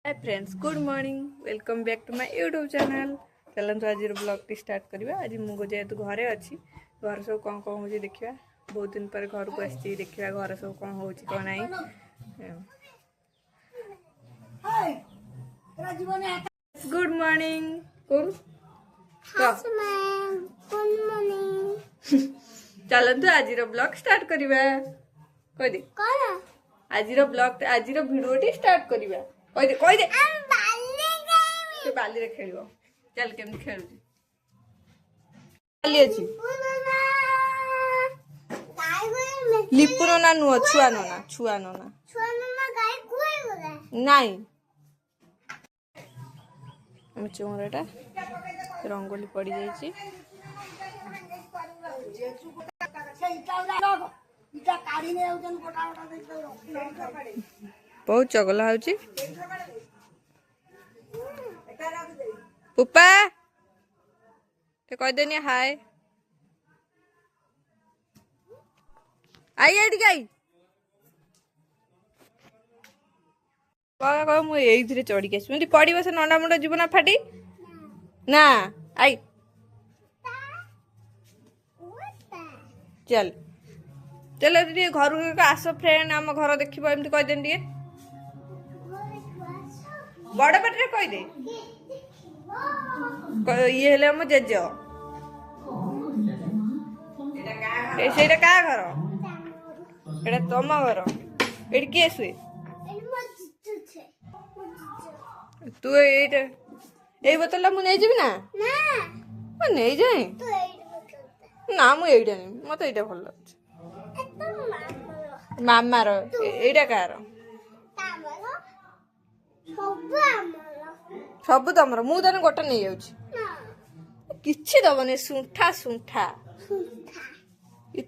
Hi friends, good morning. Welcome back to my YouTube channel. चलते आज blog T start करवा। आज मुझे जेहेतु घरे अच्छी घर सब कौन कौन हो देखा। बहुत दिन पर घर को आसी देखा घर सब कौन हो कौन नहीं। गुड मॉर्निंग चलतु आज ब्लॉग स्टार्ट करवा। कह दे आज ब्लॉग आज भिडियो स्टार्ट करवा। कह दे से बाली खेल। चल केम खेल लिपु नना नुह छुआ नना नाई चौराटा रंगोली पड़ जाइए। बहुत चगला हो पुपा कहदेनी हाय आई आई कह मुझे चढ़ी आस पड़ो से नंडा मुंडा जीव ना फाटी ना आई चल चल घर आस फ्रेंड आम घर देख कहदेन टे बड़ पाटे कहदे ये मो जेज से क्या घर एटा तुम घर ये किए शुए तू ये बोतल मुझे नहीं ना नहीं जाए ना मुझे मत ये भल लगे मामार एटा कार सब तुम मुझे गोटे नहीं जाऊँ कि दबनी सुंठा सुंठा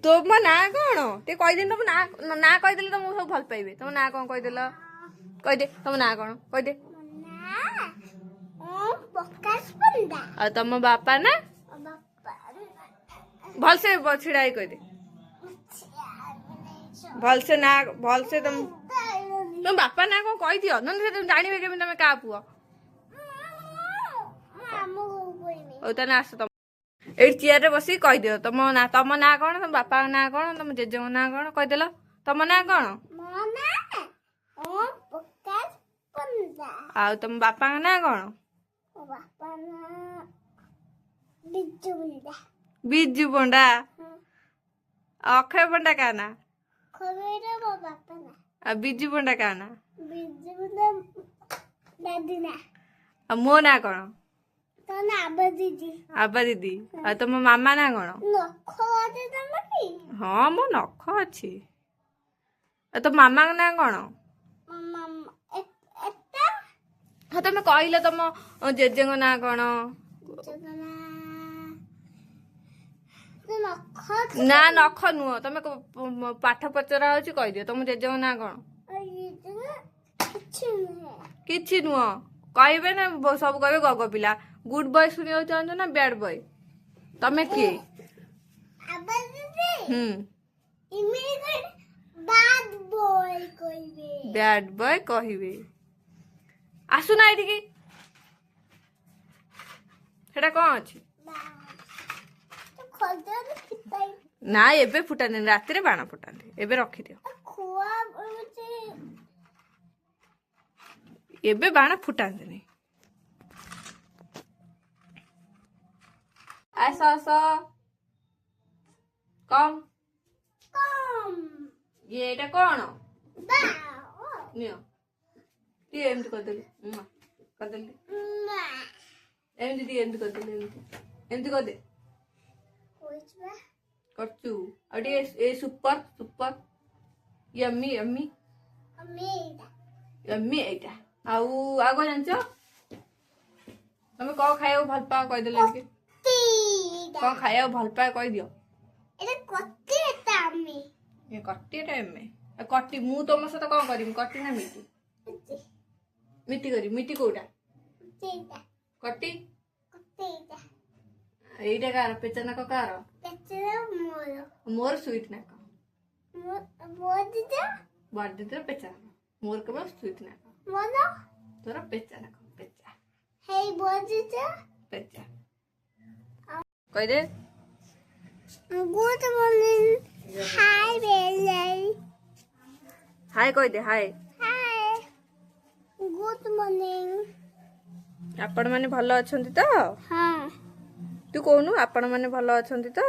तुम ना कौन टे कहीदे तुम ना कहीदे तुम सब भल पाइबे। तुम ना कौन कहीदेल कहदे तुम ना कौन कहदे तुम बापा ना भल से छिड़ा कहदे भल से ना भल से तुम बापा ना कौन कही दियो न जानवे केमी तुम क्या पुआ आस तुम ये चेयर बस कहीद तुम ना कौन तुम बापा ना कौन तुम जेजे ना कौन कहीदेल तुम ना कौन आ तुम बापा ना कौन बिजू पंडा अक्षय पंडा क्या ना बिजू पंडा क्या ना मो ना कौन आबा दीदी आ तुम मामा ना कौन हाँ मो नख अच्छी तुम मामा ना कौन हाँ तुम कहल तुम जेजे ना कौन ना नख नुह तुम पाठ पचरा हो कहीदियो तुम जेजे ना कौन कि नुह कहे ना सब कहे गग पिला गुड बॉय सुनिया चाहत ना बैड बॉय तमें किए बैड बॉय कहे आसुना ये कौन अच्छी ना एबे फुटानी रात बाण फुटाती एबे रखिदियो एबे बाण फुटाती आस आस कम ये एटा कौन नियो ती एमती करदेली करदेली एमती ती एमती करदेली एमती करदे करचु अटे ए super super yummy yummy yummy एटा आउ आगो जानचो तुम कौन खाया भल पा कहदेल कौन खाया भल पाए कह दियो कट्टीटा एमे कट्टी मु तुम सहित कौन करी कट्टी ना मिटी मिटी करी मिटी कोटा कट्टी एटा कार पेचनाक कार मोर स्वीट नाक बड़ दीदी पेचनाक मोर केवल स्वीट नाक ତୋର ପେଚା ନା କଣ ପେଚା ହେଇ ବଜିଚା ପେଚା କହିଦେ ଗୁଡ ମର୍ଣ୍ଣିଂ ହାଇ ବେলাই ହାय କହିଦେ ହାय ହାଇ ଗୁଡ ମର୍ଣ୍ଣିଂ ଆପଣ ମାନେ ଭଲ ଅଛନ୍ତି ତ ହଁ ତୁ କହୁନୁ ଆପଣ ମାନେ ଭଲ ଅଛନ୍ତି ତ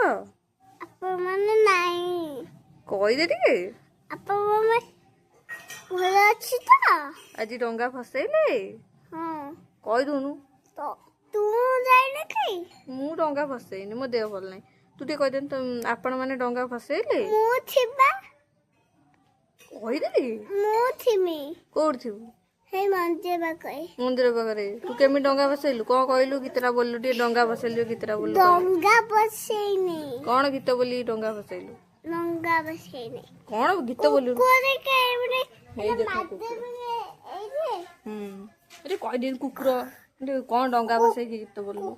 ଆପଣ ମାନେ ନାଇଁ କହିଦେ ଟିକେ ଆପଣ ମାନେ ଭଲ ଅଛି ତ ଆଜି ଡଙ୍ଗା ଭସେଇଲେ ହଁ କହିଦଉନୁ ତ ତୁ ଯାଇନ କି ମୁଁ ଡଙ୍ଗା ଭସେଇନି ମୋ ଦେହ ଭଲ ନାହିଁ ତୁ ଟିକେ କହିଦେନି ଆପଣ ମାନେ ଡଙ୍ଗା ଭସେଇଲେ ମୁଁ ଥିବା କହିଦେଲି ମୁଁ ଥିମି କୋଉଠି ଥିବୁ ହେଇ ମନ୍ଦିର ପାଖରେ ମନ୍ଦିର ପାଖରେ ତୁ କେମିତି ଡଙ୍ଗା ଭସେଇଲୁ କଣ କହିଲୁ ଗୀତଟା ବୋଲିଲୁ ଟିକେ ଡଙ୍ଗା ଭସେଇଲୁ ଗୀତଟା ବୋଲିଲୁ ଡଙ୍ଗା ବସେଇନି କଣ ଗୀତ ବୋଲି ଡଙ୍ଗା ଭସେଇଲୁ ଡଙ୍ଗା ବସେଇନି କଣ ଗୀତ ବୋଲିଲୁ କୁକୁର କେମିତି ଏଇ ଦେଖ କୁକୁର ଏଠି କହିଦେନି କୁକୁର କଣ ଡଙ୍ଗା ଭସେଇକି ଗୀତ ବୋଲିଲୁ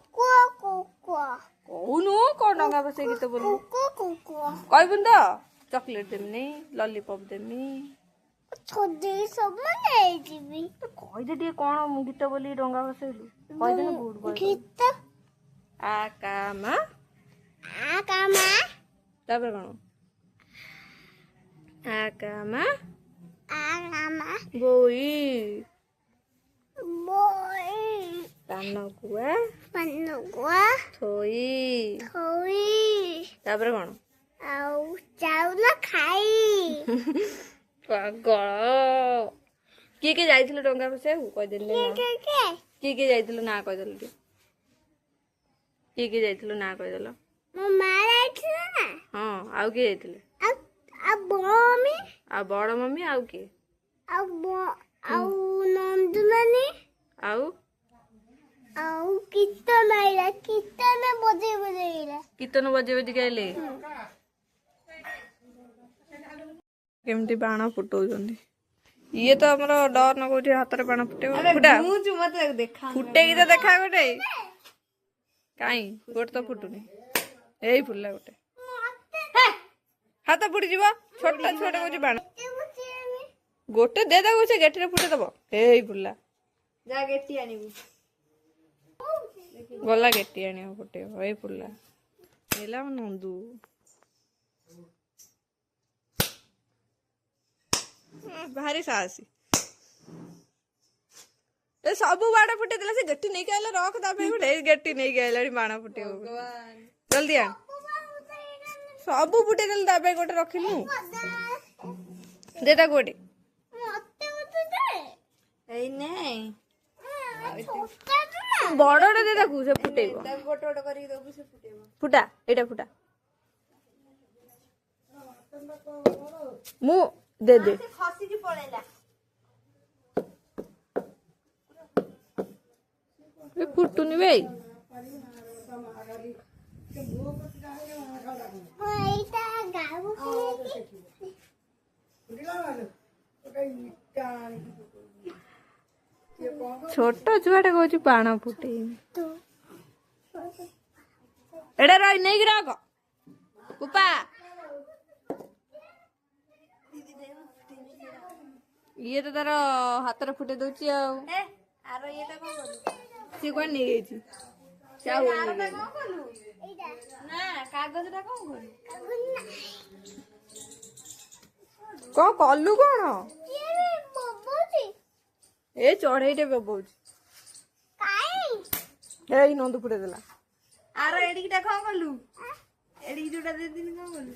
କହୁନୁ କଣ ଡଙ୍ଗା ଭସେଇ ଗୀତ ବୋଲିଲୁ କହିବୁନି ତ ଚକୋଲେଟ ଦେମିନି ଲଲିପପ ଦେମି କହିଦେ ଟିକେ କଣ ଗୀତ ବୋଲି ଡଙ୍ଗା ଭସେଇଲୁ କହିଦେନି ଗୁଡ ଗୀତ ଆ କା ମା ତାପରେ କଣ ଆ କା ମା ବୋଇ ପାନ ଗୁଆ ଥୋଇ ତାପରେ କଣ ଆଉ ଚାଉଳ ଖାଇ ପାଗଳ କିଏ କିଏ ଯାଇଥିଲୁ ଡଙ୍ଗା ଭସେଇବାକୁ କହିଦେଲି କିଏ କିଏ ଯାଇଥିଲୁ ନା କହିଦେଲୁ ଟିକେ କିଏ କିଏ ଯାଇଥିଲୁ ନା କହିଦେଲ ମୋ ମା ଯାଇଥିଲା ନା ହଁ ଆଉ କିଏ ଯାଇଥିଲେ ଆଉ ମମି ଆଉ ବଡ ମମି ଆଉ କିଏ ଆଉ ନନ୍ଦୁମାନି ଆଉ ଆଉ କୀର୍ତ୍ତନ ଆଇଲା କୀର୍ତ୍ତନ ବଜେଇଲା କୀର୍ତ୍ତନ ବଜେଇ ବଜେଇକି ଆଇଲେ କେମିତି ବାଣ ଫୁଟଉଛନ୍ତି ଇଏ ତ ଆମର ଡର ନ କହୁଛି ହାତରେ ବାଣ ଫୁଟେଇବ ଫୁଟା ଫୁଟେଇକି ତ ଦେଖା ଗୋଟେ କାଇଁ ଗୋଟେ ତ ଫୁଟୁନି ଏଇ ଫୁଟିଲା ଗୋଟେ ହାତ ଫୁଟିଯିବ ଛୋଟ ଛୋଟ କହୁଛି ବାଣ ଗୋଟେ ଦେ ତାକୁ ସେ ଗେଟିରେ ଫୁଟେଇ ଦବ ଏଇ ଫୁଟିଲା ଯା ଗେଟି ଆଣିବୁ ଗଲା ଗେଟି ଆଣିବ ଫୁଟେଇବ ଏଇ ଫୁଟିଲା ହେଲା ନନ୍ଦୁ ଭାରି ସାହସୀ ଏ ସବୁ ବାଣ ଫୁଟେଇ ଦେଲା ସେ ଗେଟି ନେଇକି ଆଇଲା ରଖ ତା ପାଇଁ ଗୋଟେ ଗେଟି ନେଇକି ଆଇଲାଣି ବାଣ ଫୁଟେଇବ ଜଲ୍ଦି ଆ ସବୁ ଫୁଟେଇ ଦେଲେ ତା ପାଇଁ ଗୋଟେ ରଖିଲୁ ଦେ ତାକୁ ଗୋଟେ ଏଇ ନେ ବଡଟା ଦେ ତାକୁ ସେ ଫୁଟେଇବ ଗୋଟେ ଗୋଟେ କରିକି ଦବୁ ସେ ଫୁଟେଇବ ଫୁଟା ଏଇଟା ଫୁଟା ମୁଁ ଦେ ଦେ ଖସିକି ପଳେଇଲା ଫୁଟୁନି ବେ ଛୋଟ ଛୁଆଟେ କହୁଛି ବାଣ ଫୁଟେଇନି ଏଇଟା ରହି ନେଇକି ରଖ ଉପା ଇଏ ତ ତାର ହାତରେ ଫୁଟେଇ ଦଉଛି ଆଉ ସିଏ କୁଆଡେ ନେଇଯାଇଛି ସେ ଆଉ କାଗଜଟା କଣ କଲୁ କଣ ଏ ଚଢେଇଟେ ବୋବଉଛି ଏଇ ନନ୍ଦୁ ଫୁଟେଇ ଦେଲା ଆର ଏଡିକିଟା କଣ କଲୁ ଏଡିକି ଯୋଉଟା ଦେଇଥିଲି କଣ କଲୁ